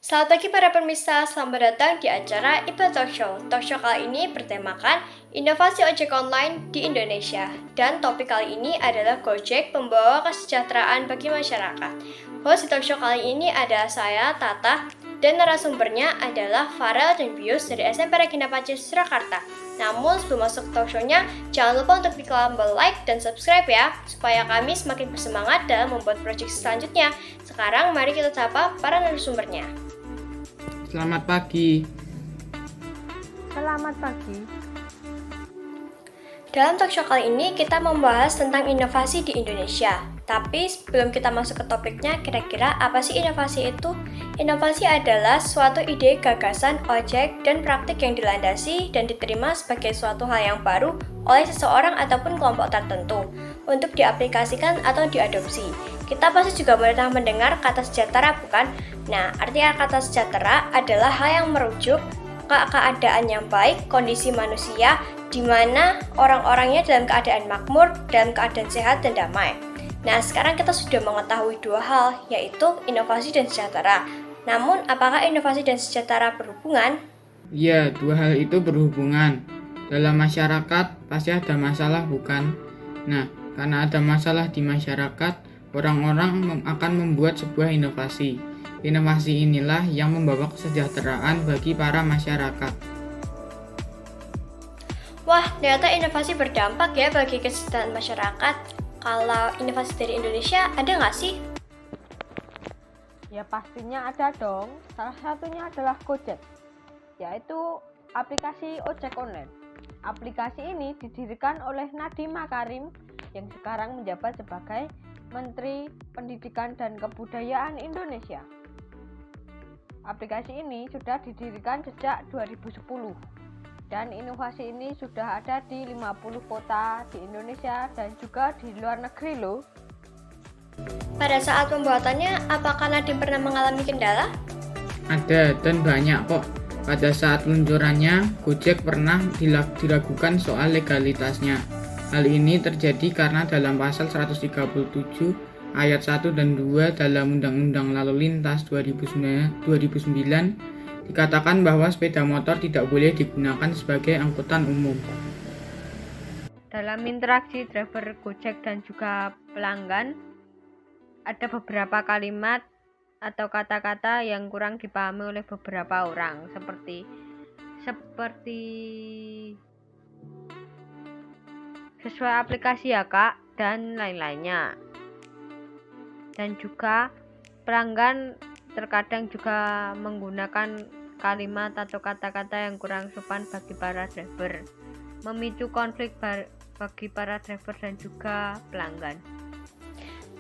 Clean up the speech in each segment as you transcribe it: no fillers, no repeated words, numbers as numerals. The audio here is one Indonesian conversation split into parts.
Selamat pagi para pemirsa, selamat datang di acara IPA Talk Show. Talk Show kali ini bertemakan inovasi ojek online di Indonesia. Dan topik kali ini adalah Gojek pembawa kesejahteraan bagi masyarakat. Host di Talk Show kali ini adalah saya, Tata, dan narasumbernya adalah Farel dan Bius dari SMP Regina Pacis, Surakarta. Namun sebelum masuk talk show-nya, jangan lupa untuk klik tombol like dan subscribe ya, supaya kami semakin bersemangat dalam membuat proyek selanjutnya. Sekarang mari kita sapa para narasumbernya. Selamat pagi. Selamat pagi. Dalam talk show kali ini kita membahas tentang inovasi di Indonesia. Tapi sebelum kita masuk ke topiknya, kira-kira apa sih inovasi itu? Inovasi adalah suatu ide, gagasan, ojek, dan praktik yang dilandasi dan diterima sebagai suatu hal yang baru oleh seseorang ataupun kelompok tertentu untuk diaplikasikan atau diadopsi. Kita pasti juga pernah mendengar kata sejahtera, bukan? Nah, arti kata sejahtera adalah hal yang merujuk ke keadaan yang baik, kondisi manusia, di mana orang-orangnya dalam keadaan makmur, dalam keadaan sehat dan damai. Nah, sekarang kita sudah mengetahui dua hal, yaitu inovasi dan sejahtera. Namun, apakah inovasi dan sejahtera berhubungan? Ya, dua hal itu berhubungan. Dalam masyarakat pasti ada masalah, bukan? Nah, karena ada masalah di masyarakat, orang-orang akan membuat sebuah inovasi. Inovasi inilah yang membawa kesejahteraan bagi para masyarakat. Wah, ternyata inovasi berdampak ya bagi kesejahteraan masyarakat. Kalau inovasi dari Indonesia, ada nggak sih? Ya pastinya ada dong. Salah satunya adalah Gojek, yaitu aplikasi ojek online. Aplikasi ini didirikan oleh Nadiem Makarim yang sekarang menjabat sebagai Menteri Pendidikan dan Kebudayaan Indonesia. Aplikasi ini sudah didirikan sejak 2010. Dan inovasi ini sudah ada di 50 kota di Indonesia dan juga di luar negeri loh. Pada saat pembuatannya, apakah Nadiem pernah mengalami kendala? Ada dan banyak kok. Pada saat peluncurannya, Gojek pernah diragukan soal legalitasnya. Hal ini terjadi karena dalam pasal 137 ayat 1 dan 2 dalam Undang-Undang Lalu Lintas 2009 dikatakan bahwa sepeda motor tidak boleh digunakan sebagai angkutan umum. Dalam interaksi driver Gojek dan juga pelanggan, ada beberapa kalimat atau kata-kata yang kurang dipahami oleh beberapa orang, seperti sesuai aplikasi ya kak, dan lain-lainnya. Dan juga pelanggan terkadang juga menggunakan kalimat atau kata-kata yang kurang sopan bagi para driver, memicu konflik bagi para driver dan juga pelanggan.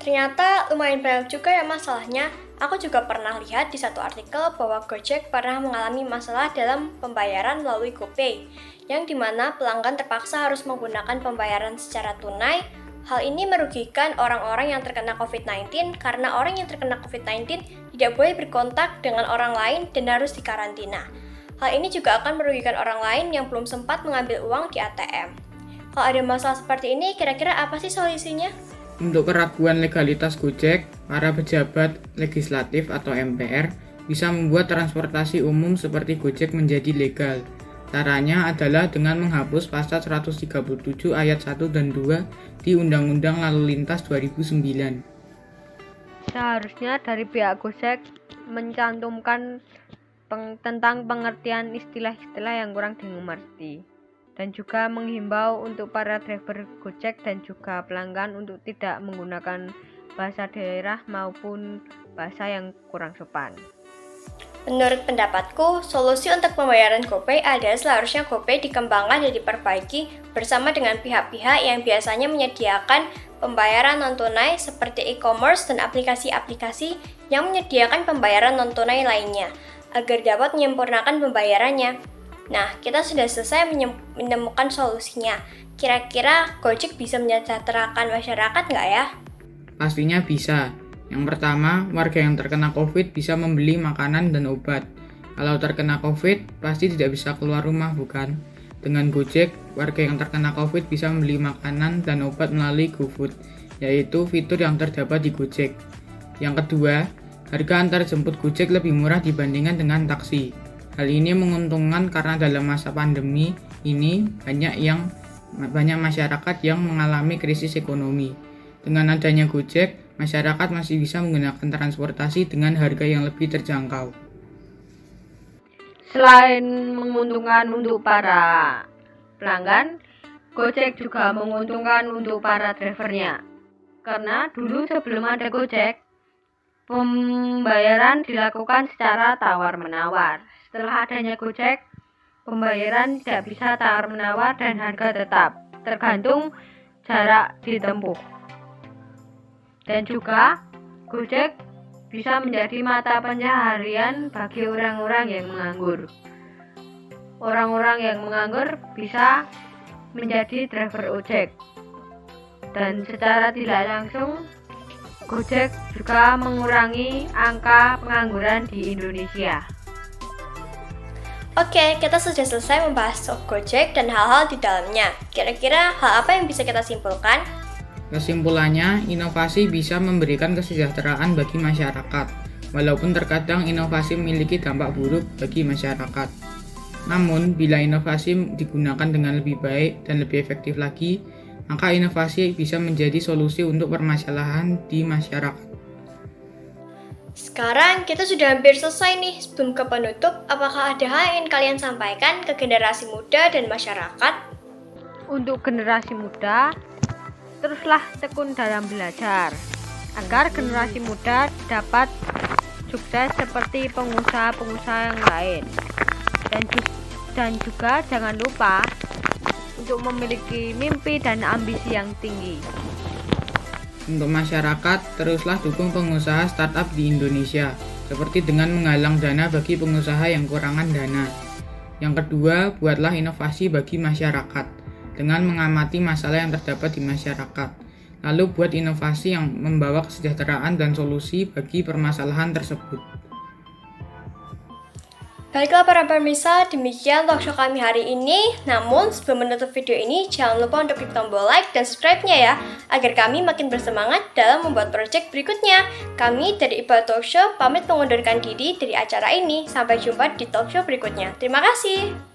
Ternyata lumayan banyak juga ya masalahnya. Aku juga pernah lihat di satu artikel bahwa Gojek pernah mengalami masalah dalam pembayaran melalui GoPay, yang dimana pelanggan terpaksa harus menggunakan pembayaran secara tunai. Hal ini merugikan orang-orang yang terkena COVID-19 karena orang yang terkena COVID-19 tidak boleh berkontak dengan orang lain dan harus dikarantina. Hal ini juga akan merugikan orang lain yang belum sempat mengambil uang di ATM. Kalau ada masalah seperti ini, kira-kira apa sih solusinya? Untuk keraguan legalitas Gojek, para pejabat legislatif atau MPR bisa membuat transportasi umum seperti Gojek menjadi legal. Caranya adalah dengan menghapus pasal 137 ayat 1 dan 2 di Undang-Undang Lalu Lintas 2009. Seharusnya dari pihak Gojek mencantumkan tentang pengertian istilah-istilah yang kurang dimengerti, dan juga menghimbau untuk para driver Gojek dan juga pelanggan untuk tidak menggunakan bahasa daerah maupun bahasa yang kurang sopan. Menurut pendapatku, solusi untuk pembayaran GoPay adalah seharusnya GoPay dikembangkan dan diperbaiki bersama dengan pihak-pihak yang biasanya menyediakan pembayaran non-tunai seperti e-commerce dan aplikasi-aplikasi yang menyediakan pembayaran non-tunai lainnya, agar dapat menyempurnakan pembayarannya. Nah, kita sudah selesai menemukan solusinya. Kira-kira Gojek bisa menyejahterakan masyarakat nggak ya? Pastinya bisa. Yang pertama, warga yang terkena COVID bisa membeli makanan dan obat. Kalau terkena COVID, pasti tidak bisa keluar rumah, bukan? Dengan Gojek, warga yang terkena COVID bisa membeli makanan dan obat melalui GoFood, yaitu fitur yang terdapat di Gojek. Yang kedua, Harga antar jemput Gojek lebih murah dibandingkan dengan taksi. Hal ini menguntungkan karena dalam masa pandemi ini banyak masyarakat yang mengalami krisis ekonomi. Dengan adanya Gojek, masyarakat masih bisa menggunakan transportasi dengan harga yang lebih terjangkau. Selain menguntungkan untuk para pelanggan, Gojek juga menguntungkan untuk para drivernya. Karena dulu sebelum ada Gojek, pembayaran dilakukan secara tawar-menawar. Setelah adanya Gojek, pembayaran tidak bisa tawar-menawar dan harga tetap, tergantung jarak ditempuh. Dan juga Gojek bisa menjadi mata pencaharian bagi orang-orang yang menganggur. Orang-orang yang menganggur bisa menjadi driver ojek. Dan secara tidak langsung, Gojek juga mengurangi angka pengangguran di Indonesia. Oke, kita sudah selesai membahas soal Gojek dan hal-hal di dalamnya. Kira-kira hal apa yang bisa kita simpulkan? Kesimpulannya, inovasi bisa memberikan kesejahteraan bagi masyarakat, walaupun terkadang inovasi memiliki dampak buruk bagi masyarakat. Namun, bila inovasi digunakan dengan lebih baik dan lebih efektif lagi, maka inovasi bisa menjadi solusi untuk permasalahan di masyarakat. Sekarang kita sudah hampir selesai nih. Sebelum ke penutup, apakah ada hal yang ingin kalian sampaikan ke generasi muda dan masyarakat? Untuk generasi muda, teruslah tekun dalam belajar, agar generasi muda dapat sukses seperti pengusaha-pengusaha yang lain. Dan juga jangan lupa untuk memiliki mimpi dan ambisi yang tinggi. Untuk masyarakat, teruslah dukung pengusaha startup di Indonesia, seperti dengan menggalang dana bagi pengusaha yang kekurangan dana. Yang kedua, buatlah inovasi bagi masyarakat dengan mengamati masalah yang terdapat di masyarakat, lalu buat inovasi yang membawa kesejahteraan dan solusi bagi permasalahan tersebut. Baiklah para pemirsa, demikian talkshow kami hari ini. Namun sebelum menutup video ini, jangan lupa untuk klik tombol like dan subscribe-nya ya, agar kami makin bersemangat dalam membuat project berikutnya. Kami dari Iqbal Talkshow pamit mengundurkan diri dari acara ini. Sampai jumpa di talkshow berikutnya. Terima kasih.